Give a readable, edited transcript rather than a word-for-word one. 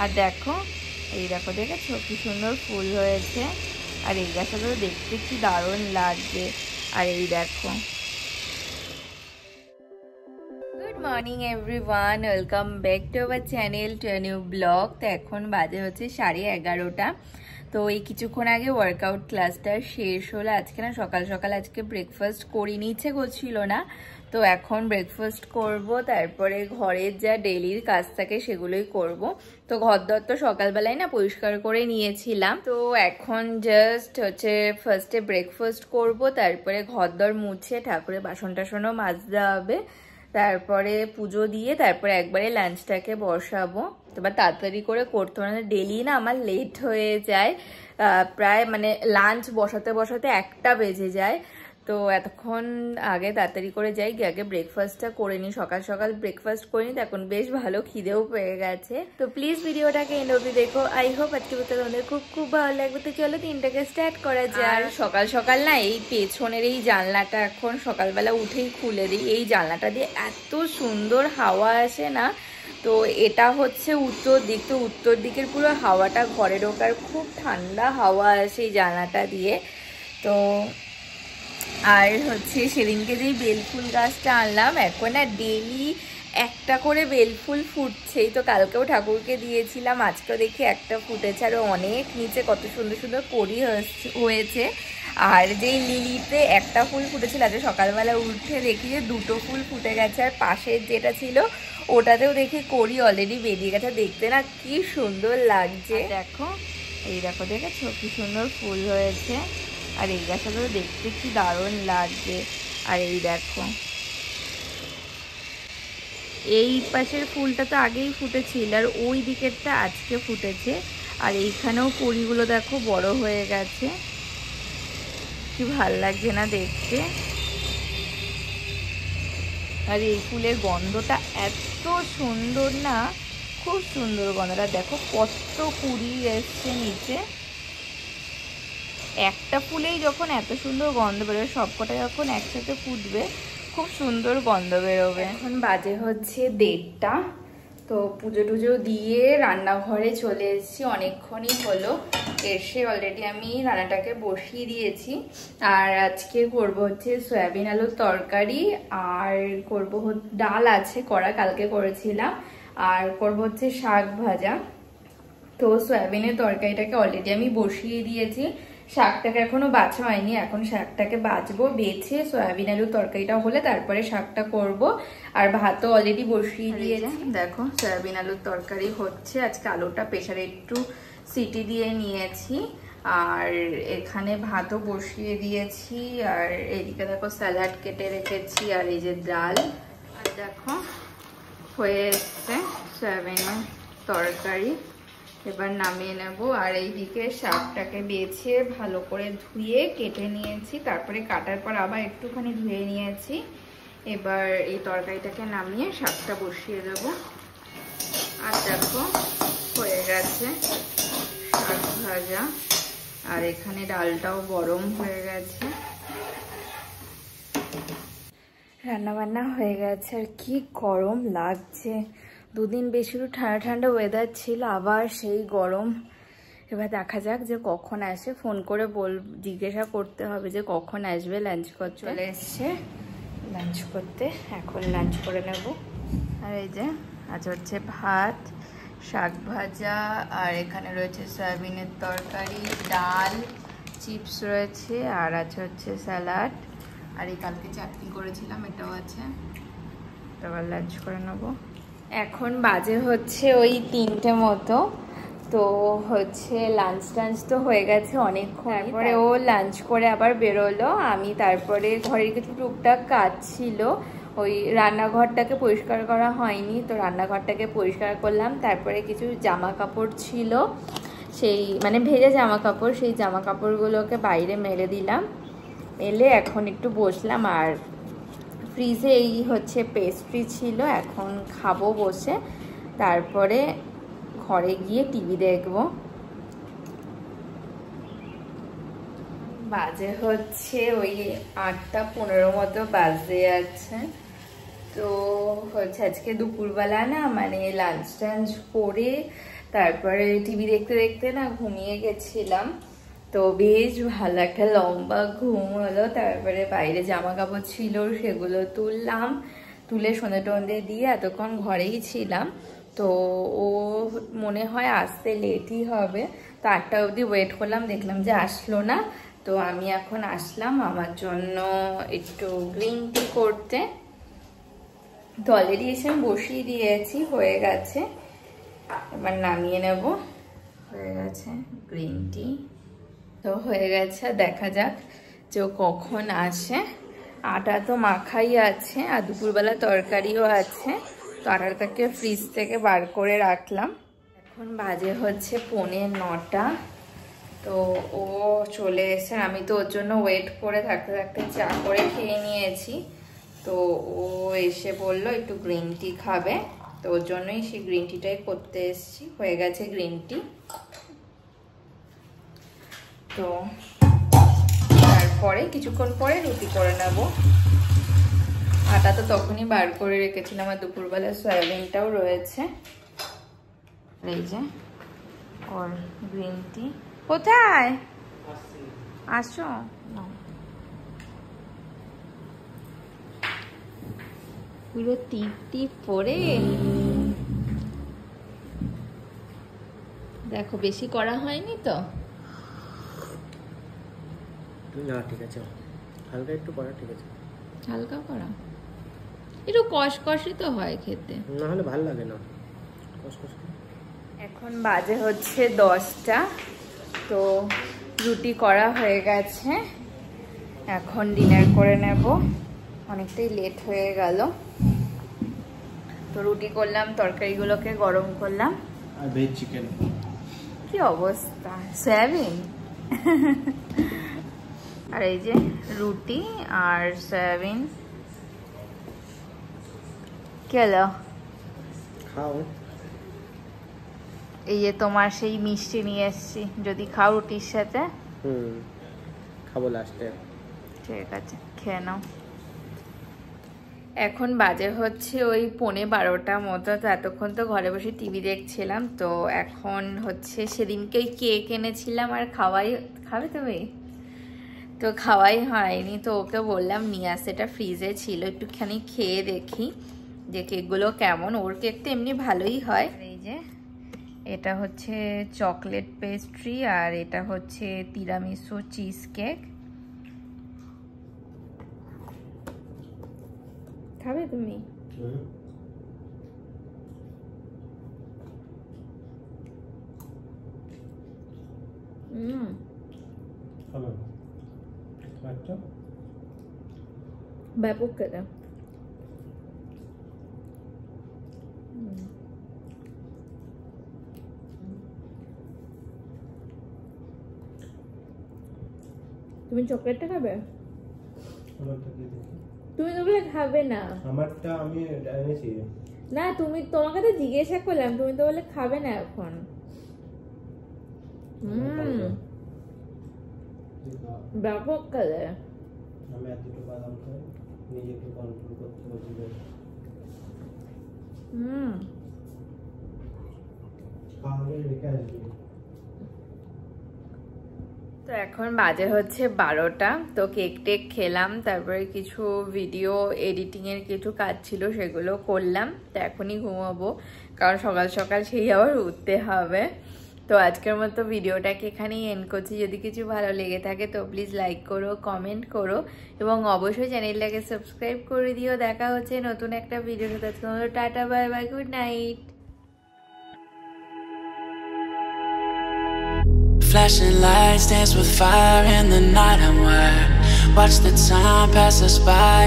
আর দেখো এই দেখো, দেখেছো কি সুন্দর ফুল হয়েছে। আর এই গাছগুলো দেখতে কি দারুণ লাগছে। আর এই দেখো। Good morning everyone, welcome back to our channel to a new blog. তো এখন বাজে হচ্ছে 11:30। তো এই কিছুক্ষণ আগে ওয়ার্কআউট ক্লাসটা শেষ হলো। আজকে না সকাল সকাল আজকে ব্রেকফাস্ট করিনি, ইচ্ছে করছিল না। তো এখন ব্রেকফাস্ট করব, তারপরে ঘরের যা ডেইলির কাজ থাকে সেগুলোই করব। তো ঘরদর তো সকালবেলায় না পরিষ্কার করে নিয়েছিলাম। তো এখন জাস্ট হচ্ছে ফার্স্টে ব্রেকফাস্ট করব, তারপরে ঘরদর মুছে ঠাকুরের বাসন টাসনও মাজতে হবে, তারপরে পুজো দিয়ে তারপরে একবারে লাঞ্চটাকে বসাবো। এবার তাড়াতাড়ি করে করতে মানে ডেলি না আমার লেট হয়ে যায়, প্রায় মানে লাঞ্চ বসাতে বসাতে 1টা বেজে যায়। তো এতক্ষণ আগে তাড়াতাড়ি করে যাই, গিয়ে আগে ব্রেকফাস্টটা করে নিই। সকাল সকাল ব্রেকফাস্ট করিনি, তো এখন বেশ ভালো খিদেও পেয়ে গেছে। তো প্লিজ ভিডিওটাকে এন্ড অবধি দেখো। আই হোপ আজকে তোমাদের খুব খুব ভালো লাগবে। তো চলো 3টাকে স্টার্ট করা যায়। আর সকাল সকাল না এই পেছনের এই জানলাটা এখন সকালবেলা উঠেই খুলে দিই। এই জানলাটা দিয়ে এত সুন্দর হাওয়া আসে না। তো এটা হচ্ছে উত্তর দিক, তো উত্তর দিকের পুরো হাওয়াটা ঘরে ঢোকার, খুব ঠান্ডা হাওয়া আসে এই জানলাটা দিয়ে। তো আর হচ্ছে সেদিনকে যেই বেলফুল গাছটা আনলাম, এখন না ডেলি একটা করে বেলফুল ফুটছেই। তো কালকেও ঠাকুরকে দিয়েছিলাম, আজকেও দেখি একটা ফুটেছে। আরও অনেক নিচে কত সুন্দর সুন্দর কড়ি হয়েছে। আর যেই লিলিতে একটা ফুল ফুটেছিল, আজকে সকালবেলা উঠে দেখি যে 2টো ফুল ফুটে গেছে। আর পাশের যেটা ছিল ওটাতেও দেখি কড়ি অলরেডি বেরিয়ে গেছে। দেখতে না কি সুন্দর লাগছে। দেখো এই দেখো, দেখেছো কি সুন্দর ফুল হয়েছে। আর এই গাছগুলো দেখতে কি দারুণ লাগছে। আর এই দেখো এই পাশের ফুলটা তো আগেই ফুটেছিল, আর ওই দিকেরটা আজকে ফুটেছে। আর এইখানেও কড়িগুলো দেখো বড় হয়ে গেছে, কি ভাল লাগছে না দেখতে। আর এই ফুলের গন্ধটা এত সুন্দর না, খুব সুন্দর গন্ধটা। দেখো কত কুড়ি এসছে নিচে। একটা ফুলেই যখন এত সুন্দর গন্ধ বেরোবে, সবকটা যখন একসাথে ফুটবে খুব সুন্দর গন্ধ বেরোবে। এখন বাজে হচ্ছে 1:30। তো পুজো টুজো দিয়ে রান্নাঘরে চলে এসেছি, অনেকক্ষণই হলো এসে। অলরেডি আমি রান্নাটাকে বসিয়ে দিয়েছি। আর আজকে করব হচ্ছে সয়াবিন আলুর তরকারি, আর করব ডাল আছে করা, কালকে করেছিলাম। আর করব হচ্ছে শাক ভাজা। তো সয়াবিনের তরকারিটাকে অলরেডি আমি বসিয়ে দিয়েছি, শাকটাকে এখনো বাছা হয়নি। এখন শাকটাকে বাছবো, বেছে সয়াবিন আলুর তরকারিটা হলে তারপরে শাকটা করব। আর ভাতও অলরেডি বসিয়ে দিয়েছি। দেখো সয়াবিন আলুর তরকারি হচ্ছে। আজকে আলুটা প্রেসারে একটু সিটি দিয়ে নিয়েছি, আর এখানে ভাতও বসিয়ে দিয়েছি। আর এদিকে দেখো স্যালাড কেটে রেখেছি, আর এই যে ডাল। আর দেখো হয়ে এসছে সয়াবিনের তরকারি, এবার নামিয়ে নেব। আর এইদিকে শাকটাকে বেছে ভালো করে ধুয়ে কেটে নিয়েছি, তারপরে কাটার পর আবার একটুখানি ধুয়ে নিয়েছি। এবার এই তরকারিটাকে নামিয়ে শাকটা বসিয়ে দেব। আর দেখো হয়ে গেছে শাক ভাজা, আর এখানে ডালটাও গরম হয়ে গেছে। রান্নাবান্না হয়ে গেছে। আর কি গরম লাগছে, দুদিন বেশি ঠান্ডা ঠান্ডা ওয়েদার ছিল, আবার সেই গরম। এবার দেখা যাক যে কখন আসে, ফোন করে জিজ্ঞাসা করতে হবে যে কখন আসবে লাঞ্চ করতে। চলে এসছে লাঞ্চ করতে, এখন লাঞ্চ করে নেব। আর এই যে আজ হচ্ছে ভাত, শাক ভাজা, আর এখানে রয়েছে সয়াবিনের তরকারি, ডাল, চিপস রয়েছে, আর আছে হচ্ছে স্যালাড। আর এই কালকে চাটনি করেছিলাম, এটাও আছে। তারপর লাঞ্চ করে নেবো। এখন বাজে হচ্ছে ওই 3টে মতো। তো হচ্ছে লাঞ্চ টাঞ্চ তো হয়ে গেছে অনেকক্ষণ। তারপরে ও লাঞ্চ করে আবার বেরোলো। আমি তারপরে ঘরের কিছু টুকটাক কাজ ছিল, ওই রান্নাঘরটাকে পরিষ্কার করা হয়নি, তো রান্নাঘরটাকে পরিষ্কার করলাম। তারপরে কিছু জামা কাপড় ছিল, সেই মানে ভেজা জামা কাপড়, সেই জামা কাপড়গুলোকে বাইরে মেলে দিলাম। মেলে এখন একটু বসলাম। আর ফ্রিজে এই হচ্ছে পেস্ট্রি ছিল, এখন খাবো বসে। তারপরে ঘরে গিয়ে টিভি দেখবো। বাজে হচ্ছে ওই 8:15 মতো বাজতে যাচ্ছে। তো হচ্ছে আজকে দুপুরবেলা না মানে লাঞ্চ টাঞ্চ করে তারপরে টিভি দেখতে দেখতে না ঘুমিয়ে গেছিলাম। তো বেশ ভালো একটা লম্বা ঘুম হলো। তারপরে বাইরে জামা কাপড় ছিল সেগুলো তুললাম, তুলে সন্ধে টন্ধে দিয়ে এতক্ষণ ঘরেই ছিলাম। তো ও মনে হয় আসতে লেটই হবে, তো 8টা অবধি ওয়েট করলাম, দেখলাম যে আসলো না। তো আমি এখন আসলাম আমার জন্য একটু গ্রিন টি করতে। তো অলরেডি এসে আমি বসিয়ে দিয়েছি, হয়ে গেছে, এবার নামিয়ে নেব। হয়ে গেছে গ্রিন টি, তো হয়ে গেছে, দেখা যাক যে ও কখন আসে। আটা তো মাখাই আছে আর দুপুরবেলা তরকারিও আছে, তো আটাটাকে ফ্রিজ থেকে বার করে রাখলাম। এখন বাজে হচ্ছে 9:45। তো ও চলে এসে, আমি তো ওর জন্য ওয়েট করে থাকতে থাকতে চা করে খেয়ে নিয়েছি। তো ও এসে বললো একটু গ্রিন টি খাবে, তো ওর জন্যই সেই গ্রিন টিটাই করতে এসেছি। হয়ে গেছে গ্রিন টি। তো তারপরে কিছুক্ষণ পরে রুটি করে নেব। আটা তো তখনই বার করে রেখেছিলাম, আর দুপুরবেলা সয়াবিনটাও রয়েছে। এই যে ওর গ্রিন টি। কোথায় আসো? পুরো টিপ টিপ পরে দেখো, বেশি করা হয়নি তো? না ঠিক আছে, হালকা একটু করা ঠিক আছে। হালকা করা একটু কষকষই তো হয় খেতে, না হলে ভালো লাগে না কষকষ। এখন বাজে হচ্ছে 10টা। তো রুটি করা হয়ে গেছে, এখন ডিনার করে নেব, অনেকটাই লেট হয়ে গেল। তো রুটি করলাম, তরকারিগুলোকে গরম করলাম। আর ভেজ চিকেন। কি অবস্থা, সয়াবিন। আর এই যে রুটি আর সয়াবিন। কি হলো? খাও। এই যে তোমার সেই মিষ্টি নিয়ে এসছি, যদি খাও রুটির সাথে। খাবো লাস্টে। ঠিক আছে, খেয়ে নাও। এখন বাজে হচ্ছে ওই 11:30 মতো। তো এতক্ষণ তো ঘরে বসে টিভি দেখছিলাম। তো এখন হচ্ছে সেদিনকেই কেক এনেছিলাম, আর খাবে তুমি? তো খাওয়াই হয়নি, তো ওকে বললাম নিয়ে আসতে, এটা ফ্রিজে ছিল, একটুখানি খেয়ে দেখি যে কেকগুলো কেমন। ওর কেক তো এমনি ভালোই হয়। এই যে এটা হচ্ছে চকলেট পেস্ট্রি, আর এটা হচ্ছে তিরামিসু চিজ কেক। খাবে তুমি? ব্যাপক খেতে। তুমি চকলেটটা খাবে? তুমি তো বলে খাবে না। আমারটা আমি এনেছি না, তোমাকে তো জিজ্ঞাসা করলাম, তুমি তো বলে খাবে না এখন। ব্যাপক খেলে। আমি এতটুকু বাদাম খাই, নিজেকে কন্ট্রোল করতে পারছি। তো এখন বাজে হচ্ছে 12টা। তো কেক টেক খেলাম, তারপরে কিছু ভিডিও এডিটিংয়ের কিছু কাজ ছিল সেগুলো করলাম। তো এখনই ঘুমাবো, কারণ সকাল সকাল সেই আবার উঠতে হবে। তো আজকের মতো ভিডিওটাকে এখানেই এন্ড করছি। যদি কিছু ভালো লেগে থাকে তো প্লিজ লাইক করো, কমেন্ট করো, এবং অবশ্যই চ্যানেলটাকে সাবস্ক্রাইব করে দিও। দেখা হচ্ছে নতুন একটা ভিডিওর সাথে। Tata, bye bye, good night. Flashing lights dance with fire in the night, I'm wired. Watch the time pass us by.